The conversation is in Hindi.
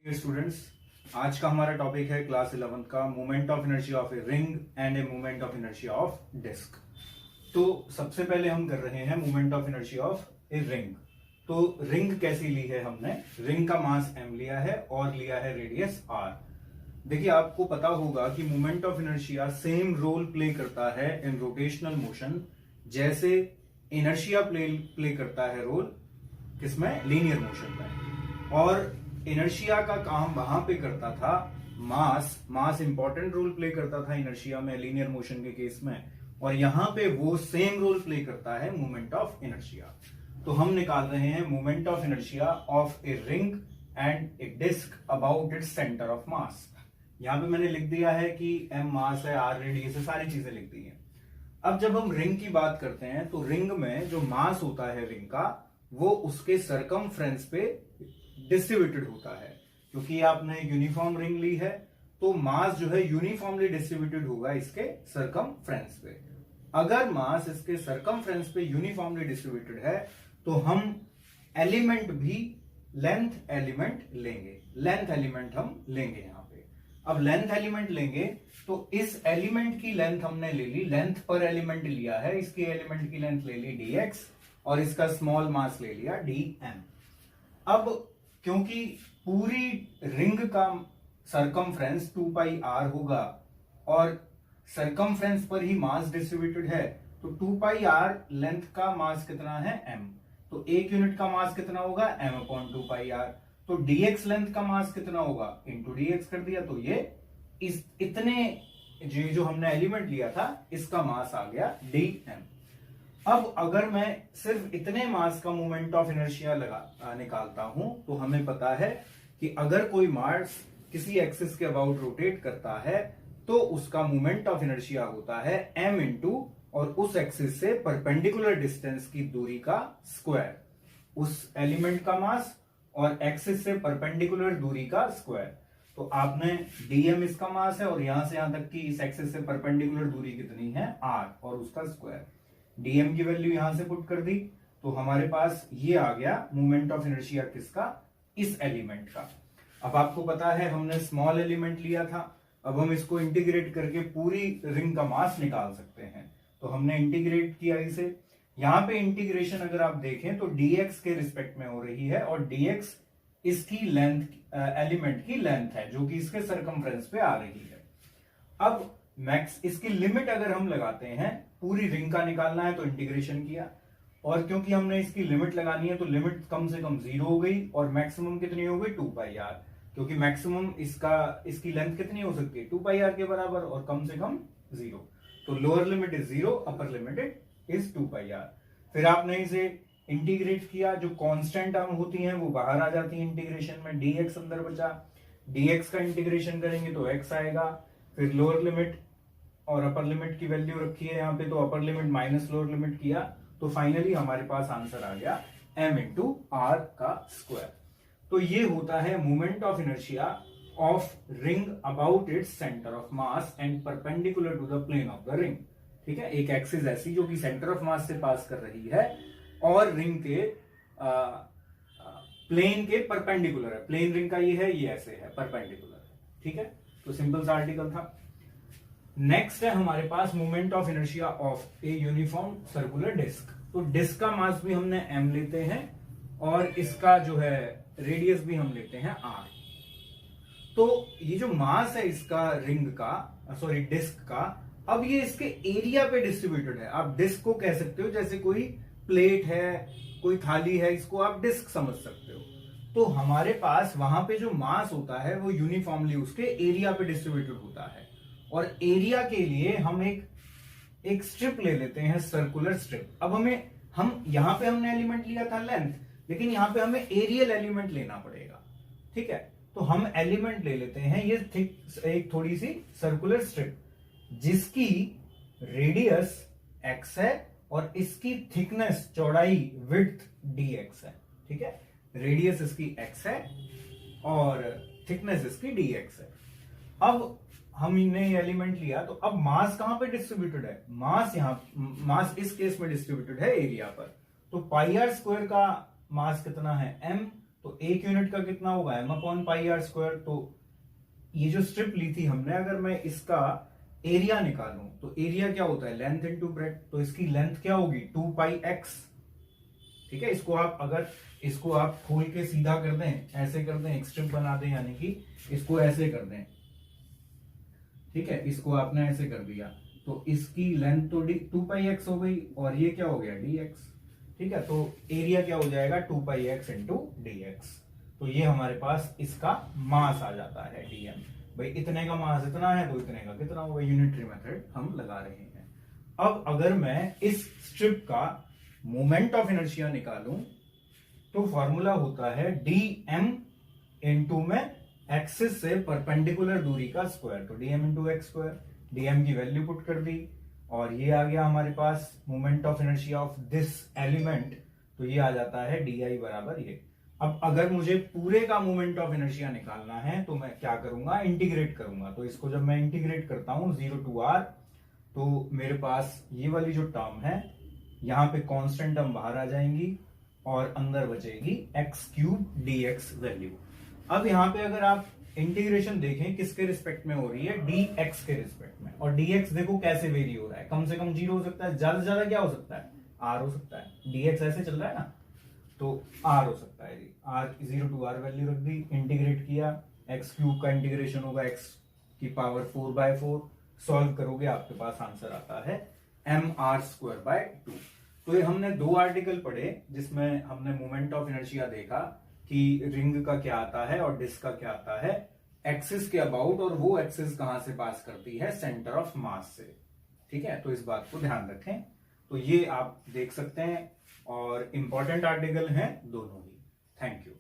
स्टूडेंट्स, आज का हमारा टॉपिक है क्लास 11 का moment of inertia of a ring and a moment of inertia of disc. तो सबसे पहले हम कर रहे हैं moment of inertia of a ring. तो रिंग कैसी ली है हमने? रिंग का मास m लिया है और लिया है रेडियस r। देखिए, आपको पता होगा कि moment of inertia same role play करता है इन रोटेशनल मोशन जैसे इनर्शिया प्ले करता है रोल किसमें? लीनियर मोशन में। और इनर्शिया का काम वहां पे करता था मास इंपॉर्टेंट रोल प्ले करता था इनर्शिया में, लीनियर मोशन के केस में, और यहां पे वो सेम रोल प्ले करता है मोमेंट ऑफ इनर्शिया। तो हम निकाल रहे हैं moment of inertia of a ring and a disc about its centre of mass. यहां पे मैंने लिख दिया है कि m मास है, r रेडियस है, सारी चीजें लिख दी हैं। अब जब हम रिंग की बात करते हैं तो रिंग में जो मास होता है रिंग का, वो उसके सरकमफ्रेंस पे डिस्ट्रीब्यूटेड होता है। क्योंकि आपने यूनिफॉर्म रिंग ली है तो मास जो है यूनिफॉर्मली डिस्ट्रीब्यूटेड होगा इसके सरकमफ्रेंस पे। अगर मास इसके सरकमफ्रेंस पे यूनिफॉर्मली डिस्ट्रीब्यूटेड है तो हम एलिमेंट भी लेंथ एलिमेंट लेंगे। लेंथ एलिमेंट हम लेंगे यहां पे। अब लेंथ एलिमेंट लेंगे तो इस एलिमेंट की लेंथ हमने ले ली, लेंथ पर एलिमेंट लिया है, इसके एलिमेंट की लेंथ ले ली dx और इसका स्मॉल मास ले लिया dm। अब क्योंकि पूरी रिंग का सरकमफ्रेंस 2 पाई r होगा और सरकमफ्रेंस पर ही मास डिस्ट्रीब्यूटेड है, तो 2 पाई r लेंथ का मास कितना है? m। तो एक यूनिट का मास कितना होगा? m अपॉन 2 पाई r। तो dx लेंथ का मास कितना होगा? इंटू dx कर दिया, तो ये इतने जो हमने एलिमेंट लिया था इसका मास आ गया dm। अब अगर मैं सिर्फ इतने मास का मोमेंट ऑफ इनर्शिया निकालता हूं तो हमें पता है कि अगर कोई मास किसी एक्सिस के अबाउट रोटेट करता है तो उसका मोमेंट ऑफ इनर्शिया होता है m इंटू और उस एक्सिस से परपेंडिकुलर डिस्टेंस की दूरी का स्क्वायर, उस एलिमेंट का मास और एक्सिस से परपेंडिकुलर दूरी का स्क्वायर। तो आपने dm इसका मास है और यहां से यहां तक की इस एक्सिस से परपेंडिकुलर दूरी कितनी है? r और उसका स्क्वायर। dm की वैल्यू यहां से पुट कर दी तो हमारे पास ये आ गया मोमेंट ऑफ इनर्शिया किसका? इस एलिमेंट का। अब आपको पता है हमने स्मॉल एलिमेंट लिया था, अब हम इसको इंटीग्रेट करके पूरी रिंग का मास निकाल सकते हैं। तो हमने इंटीग्रेट किया इसे। यहां पे इंटीग्रेशन अगर आप देखें तो dx के रिस्पेक्ट में हो रही है और dx इसकी लेंथ, एलिमेंट की लेंथ है जो कि इसके सरकमफ्रेंस पे आ रही है। अब मैक्स इसकी लिमिट अगर हम लगाते हैं, पूरी रिंग का निकालना है तो इंटीग्रेशन किया, और क्योंकि हमने इसकी लिमिट लगानी है तो लिमिट कम से कम 0 हो गई और मैक्सिमम कितनी हो गई? 2 पाई r। क्योंकि मैक्सिमम इसकी लेंथ कितनी हो सकती है? 2 पाई r के बराबर, और कम से कम 0। तो lower limit is 0, upper limit is 2 pi r। फिर आपने इसे इंटीग्रेट किया, जो कांस्टेंट टर्म होती हैं वो बाहर आ जाती है इंटीग्रेशन में, dx अंदर बचा, dx का इंटीग्रेशन करेंगे तो x आएगा। फिर लोअर लिमिट और अपर लिमिट की वैल्यू रखी है यहाँ पे, तो upper limit minus lower limit किया तो फाइनली हमारे पास आंसर आ गया m इंटू r का स्क्वायर। तो ये होता है moment of inertia of ring about its centre of mass and perpendicular to the plane of the ring. ठीक है, एक एक्सिस ऐसी जो कि सेंटर ऑफ मास से पास कर रही है और रिंग के प्लेन के परपेंडिकुलर है। प्लेन रिंग का ये है, ये ऐसे है, परपेंडिकुलर है। ठीक है, तो सिंपल सा आर्टिकल था। नेक्स्ट है हमारे पास moment of inertia of a uniform circular disc. तो डिस्क का मास भी हमने m लेते हैं और इसका जो है रेडियस भी हम लेते हैं r। तो ये जो मास है इसका रिंग का, सॉरी डिस्क का, अब ये इसके एरिया पे डिस्ट्रीब्यूटेड है। आप डिस्क को कह सकते हो जैसे कोई प्लेट है, कोई थाली है, इसको आप डिस्क समझ सकते हो। तो हमारे पास वहां पे जो मास होता है वो यूनिफॉर्मली उसके एरिया पे डिस्ट्रीब्यूटेड होता है, और एरिया के लिए हम एक स्ट्रिप ले लेते हैं, सर्कुलर स्ट्रिप। अब हम यहां पे हमने एलिमेंट लिया था लेंथ, लेकिन यहां पे हमें एरियल एलिमेंट लेना पड़ेगा। ठीक है, तो हम एलिमेंट ले लेते हैं ये एक थोड़ी सी सर्कुलर स्ट्रिप जिसकी रेडियस x है और इसकी थिकनेस, चौड़ाई, विड्थ dx है। ठीक है, रेडियस इसकी x है और थिकनेस इसकी dx है। अब हमने एलिमेंट लिया तो अब मास कहां पे डिस्ट्रीब्यूटेड है? मास इस केस में डिस्ट्रीब्यूटेड है एरिया पर। तो पाई r स्क्वायर का मास कितना है? m। तो 1 यूनिट का कितना होगा m/πr²। तो ये जो स्ट्रिप ली थी हमने, अगर मैं इसका एरिया निकालूं तो एरिया क्या होता है, लेंथ इनटू ब्रेड्थ। तो इसकी लेंथ क्या होगी 2πx। ठीक है, इसको आप खोल के सीधा कर दें, ऐसे कर दें, एक स्ट्रिप बना दें, यानी कि इसको ऐसे कर दें। ठीक है, इसको आपने ऐसे कर दिया तो इसकी लेंथ तो 2πx हो गई और ये क्या हो गया dx। ठीक है, तो एरिया क्या हो जाएगा 2πx इंटू dx। तो ये हमारे पास इसका मास आ जाता है dm। भाई इतने का मास इतना है तो इतने का कितना होगा, यूनिटरी मेथड हम लगा रहे हैं। अब अगर मैं इस स्ट्रिप का मोमेंट ऑफ इनर्शिया निकालूं तो फॉर्मूला होता है dm इंटू में एक्सिस से परपेंडिकुलर दूरी का स्क्वायर। तो dm into x square, dm की वैल्यू पुट कर दी और ये आ गया हमारे पास moment of inertia of this element. तो ये आ जाता है di बराबर ये। अब अगर मुझे पूरे का मोमेंट ऑफ इनर्शिया निकालना है तो मैं क्या करूंगा, इंटीग्रेट करूंगा। तो इसको जब मैं इंटीग्रेट करता हूं 0 to r, तो मेरे पास ये वाली जो टर्म है, यहां पे कांस्टेंट टर्म बाहर आ जाएंगी और अंदर बचेगी x³ dx वैल्यू। अब यहां पे अगर आप इंटीग्रेशन देखें किसके रिस्पेक्ट में हो रही है, dx के रिस्पेक्ट में। और dx देखो कैसे वेरी हो रहा है, कम से कम 0 हो सकता है, ज्यादा से ज्यादा क्या हो सकता है r हो सकता है। dx ऐसे चल रहा है ना, तो r हो सकता है। r 0 to r वैल्यू रख दी, इंटीग्रेट किया, x³ का इंटीग्रेशन होगा x⁴/4। सॉल्व करोगे आपके पास आंसर आता है mr²/2। तो ये हमने 2 आर्टिकल पढ़े जिसमें हमने मोमेंट ऑफ इनर्शिया देखा कि रिंग का क्या आता है और डिस्क का क्या आता है एक्सिस के अबाउट, और वो एक्सिस कहां से पास करती है, सेंटर ऑफ मास से। ठीक है, तो इस बात को ध्यान रखें। तो ये आप देख सकते हैं और इंपॉर्टेंट आर्टिकल हैं दोनों ही। Thank you.